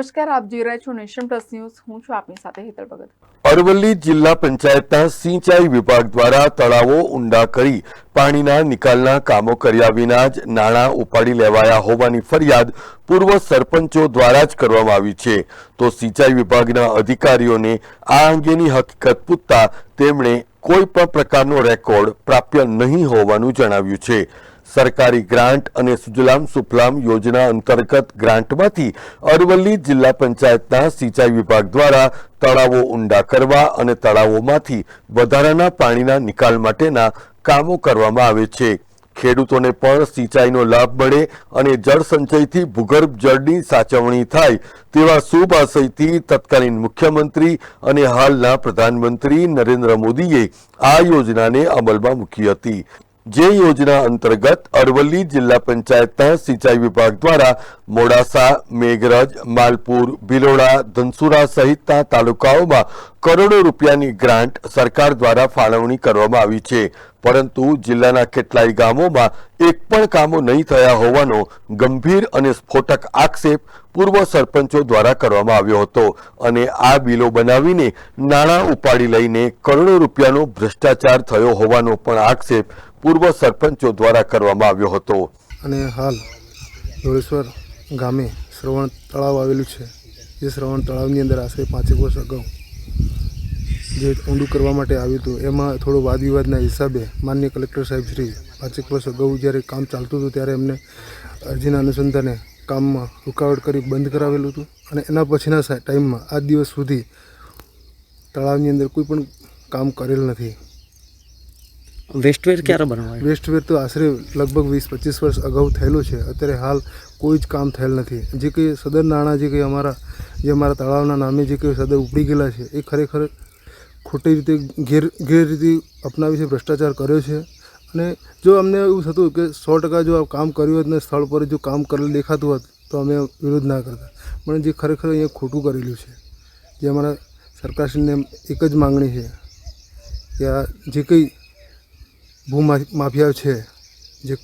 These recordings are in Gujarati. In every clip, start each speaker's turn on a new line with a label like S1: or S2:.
S1: નમસ્કાર, આપ જોઈ રહ્યા છો નેશન પ્લસ ન્યૂઝ. હું છું આપની સાથે હેતલ ભગત.
S2: અરવલ્લી જિલ્લા પંચાયતના સિંચાઈ વિભાગ દ્વારા તળાવો ઊંડા કરી પાણીના નિકાલના કામો કર્યા વિના જ નાણાં ઉપાડી લેવાયા હોવાની ફરિયાદ પૂર્વ સરપંચો દ્વારા જ કરવામાં આવી છે. તો સિંચાઈ વિભાગના અધિકારીઓને આ અંગેની હકીકત પૂછતા તેમણે કોઈ પણ પ્રકારનો રેકોર્ડ પ્રાપ્ય નહીં હોવાનું જણાવ્યું છે. સરકારી ગ્રાન્ટ અને સુજલામ સુફલામ યોજના અંતર્ગત ગ્રાન્ટમાંથી અરવલ્લી જિલ્લા પંચાયતના સિંચાઈ વિભાગ દ્વારા તળાવો ઊંડા કરવા અને તળાવોમાંથી વધારાના પાણીના નિકાલ માટેના કામો કરવામાં આવે છે. ખેડૂતોને પણ સિંચાઈનો લાભ મળે અને જળ સંચયથી ભૂગર્ભ જળની સાચવણી થાય તેવા શુભ આશયથી તત્કાલીન મુખ્યમંત્રી અને હાલના પ્રધાનમંત્રી નરેન્દ્ર મોદીએ આ યોજનાને અમલમાં મૂકી હતી. જે યોજના અંતર્ગત અરવલ્લી જિલ્લા પંચાયતના સિંચાઈ વિભાગ દ્વારા મોડાસા, મેઘરજ, માલપુર, ભિલોડા, ધનસુરા સહિતના તાલુકાઓમાં કરોડો રૂપિયાની ગ્રાન્ટ સરકાર દ્વારા ફાળવણી કરવામાં આવી છે. પરંતુ જિલ્લાના કેટલાય ગામોમાં એક પણ કામો નહીં થયા હોવાનો ગંભીર અને સ્ફોટક આક્ષેપ પૂર્વ સરપંચો દ્વારા કરવામાં આવ્યો હતો અને આ બિલો બનાવીને નાણાં ઉપાડી લઈને કરોડો રૂપિયાનો ભ્રષ્ટાચાર થયો હોવાનો પણ આક્ષેપ પૂર્વ સરપંચો દ્વારા કરવામાં આવ્યો હતો.
S3: અને હાલ ધોળેશ્વર ગામે શ્રવણ તળાવ આવેલું છે. જે શ્રવણ તળાવની અંદર આશરે 5 વર્ષ અગાઉ જે ઊંડું કરવા માટે આવ્યું હતું, એમાં થોડો વાદવિવાદના હિસાબે માનનીય કલેક્ટર સાહેબ શ્રી 5 વર્ષ અગાઉ જ્યારે કામ ચાલતું હતું ત્યારે એમને અરજીના અનુસંધાને કામમાં રૂકાવટ કરી બંધ કરાવેલું હતું. અને એના પછીના ટાઈમમાં આજ દિવસ સુધી તળાવની અંદર કોઈ પણ કામ કરેલ નથી.
S4: વેસ્ટવેર ક્યારે બનાવાય?
S3: વેસ્ટવેર તો આશરે લગભગ 20-25 વર્ષ અગાઉ થયેલું છે. અત્યારે હાલ કોઈ જ કામ થયેલ નથી. જે કંઈ સદર નાણાં જે કંઈ અમારા તળાવના નામે જે કંઈ સદર ઉપડી ગયેલા છે એ ખરેખર ખોટી રીતે ગેરરીતિ અપનાવી છે, ભ્રષ્ટાચાર કર્યો છે. અને જો અમને એવું થતું કે 100% જો આ કામ કર્યું હોત ને સ્થળ પર જો કામ કરેલું દેખાતું હોત તો અમે વિરોધ ના કરતા. પણ જે ખરેખર અહીંયા ખોટું કરેલું છે, જે અમારા સરકારશ્રીને એક જ માંગણી છે કે આ જે કંઈ ભૂમાફિયા છે, જે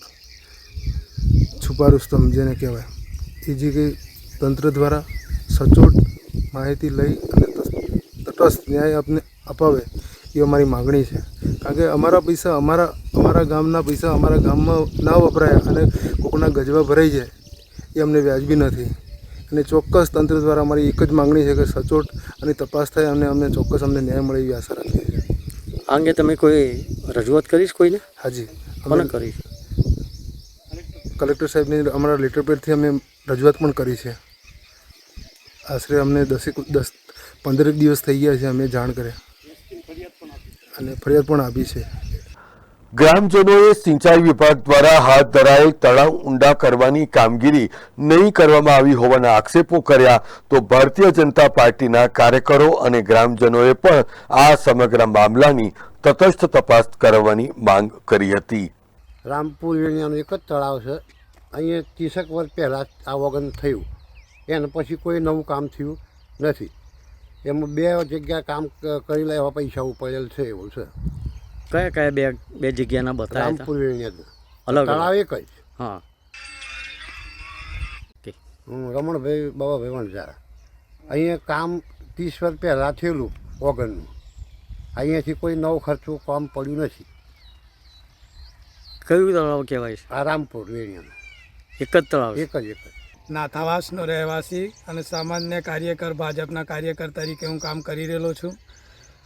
S3: છુપા રુસ્તમ જેને કહેવાય, એ જે કંઈ તંત્ર દ્વારા સચોટ માહિતી લઈ અને તટસ્થ ન્યાય અપાવે એ અમારી માગણી છે. કારણ કે અમારા પૈસા અમારા ગામના પૈસા અમારા ગામમાં ના વપરાય અને કોકના ગજવા ભરાઈ જાય એ અમને વ્યાજબી નથી. અને ચોક્કસ તંત્ર દ્વારા અમારી એક જ માગણી છે કે સચોટ અને તપાસ થાય અને અમને ચોક્કસ અમને ન્યાય મળે એવી આશા રાખીએ છીએ.
S4: આ અંગે તમે કોઈ રજૂઆત કરીશ કોઈને?
S3: હાજી,
S4: કોને કરી?
S3: કલેક્ટર સાહેબને અમારા લેટર પેડથી અમે રજૂઆત પણ કરી છે. આશરે અમને 10-15 દિવસ થઈ ગયા છે અમે જાણ કરે અને ફરિયાદ પણ આપી છે.
S2: ગ્રામજનોએ સિંચાઈ વિભાગ દ્વારા હાથ ધરાયેલ તળાવ ઊંડા કરવાની કામગીરી નહીં કરવામાં આવી હોવાના આક્ષેપો કર્યા. તો ભારતીય જનતા પાર્ટીના કાર્યકરો અને ગ્રામજનોએ પણ આ સમગ્ર મામલાની તટસ્થ તપાસ કરવાની માંગ કરી હતી.
S5: રામપુર વેણિયાનું એક જ તળાવ છે. અહીંયા 30 વર્ષ પહેલાં આ વગન થયું, એના પછી કોઈ નવું કામ થયું નથી. એમાં 2 જગ્યા કામ કરી લેવા પૈસા ઉપડેલ છે એવું છે.
S4: કયા બે જગ્યાના બતાવ્યા?
S5: રામપુર વેણિયાના
S4: અલગ
S5: તળાવ એક જ.
S4: હા,
S5: હું રમણભાઈ બાબાભાઈ વણઝારા. અહીંયા કામ 30 વર્ષ પહેલાં થયેલું વગનનું. અહીંયાથી કોઈ નવો ખર્ચો કામ પડ્યું નથી.
S4: કયું તળાવ કહેવાય છે?
S5: આ રામપુર વેણિયાનું
S4: એક જ તળાવ?
S5: એક જ.
S6: નાથાવાસનો રહેવાસી અને સામાન્ય કાર્યકર, ભાજપના કાર્યકર તરીકે હું કામ કરી રહેલો છું.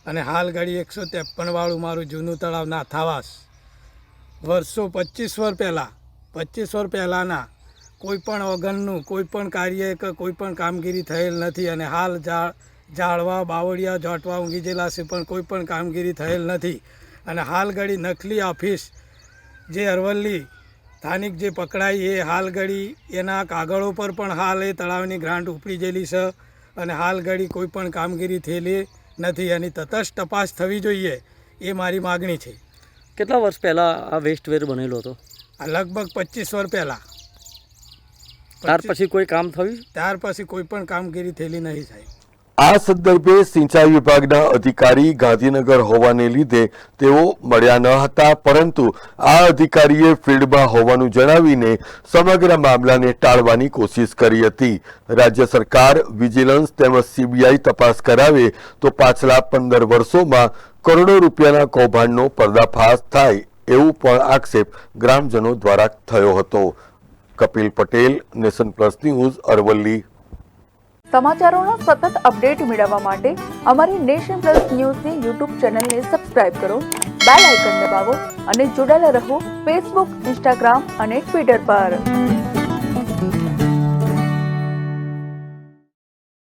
S6: અને હાલ ઘડી 153 વાળું મારું જૂનું તળાવ નાથાવાસ વર્ષો 25 વર્ષ પહેલાંના કોઈ પણ ઓગણનું કોઈ પણ કાર્ય કે કોઈ પણ કામગીરી થયેલ નથી. અને હાલ ઝાડવા, બાવળિયા, જોટવા ઊંઘી ગયેલા છે પણ કોઈ પણ કામગીરી થયેલ નથી. અને હાલ ઘડી નકલી ઓફિસ જે અરવલ્લી સ્થાનિક જે પકડાઈ એ હાલ ઘડી એના કાગળો પર પણ હાલ એ તળાવની ગ્રાન્ટ ઉપડી ગયેલી છે. અને હાલ ઘડી કોઈ પણ કામગીરી થયેલી નથી. એની તટસ્થ તપાસ થવી જોઈએ એ મારી માગણી છે.
S4: કેટલા વર્ષ પહેલાં આ વેસ્ટવેર બનેલો હતો?
S6: આ લગભગ 25 વર્ષ પહેલાં.
S4: ત્યાર પછી કોઈ કામ થયું?
S6: ત્યાર પછી કોઈ પણ કામગીરી થયેલી નહીં સાહેબ.
S2: આ સંદર્ભે સિંચાઈ વિભાગના અધિકારી ગાંધીનગર હોવાને લીધે તેઓ મળ્યા ન હતા, પરંતુ આ અધિકારીએ ફિલ્ડમાં હોવાનું જણાવીને સમગ્ર મામલાને ટાળવાની કોશિશ કરી હતી. રાજ્ય સરકાર વિજિલન્સ તેમજ સીબીઆઈ તપાસ કરાવે તો પાછલા 15 વર્ષોમાં કરોડો રૂપિયાના કૌભાંડનો પર્દાફાશ થાય એવું પણ આક્ષેપ ગ્રામજનો દ્વારા થયો હતો. Kapil Patel, Nation Plus News, Aravalli.
S1: સમાચારોનો સતત અપડેટ મેળવવા માટે અમારી નેશન પ્લસ ન્યૂઝની યુટ્યુબ ચેનલને સબસ્ક્રાઇબ કરો, બેલ આઇકન દબાવો અને જોડાયેલા રહો ફેસબુક, ઇન્સ્ટાગ્રામ અને ટ્વિટર પર.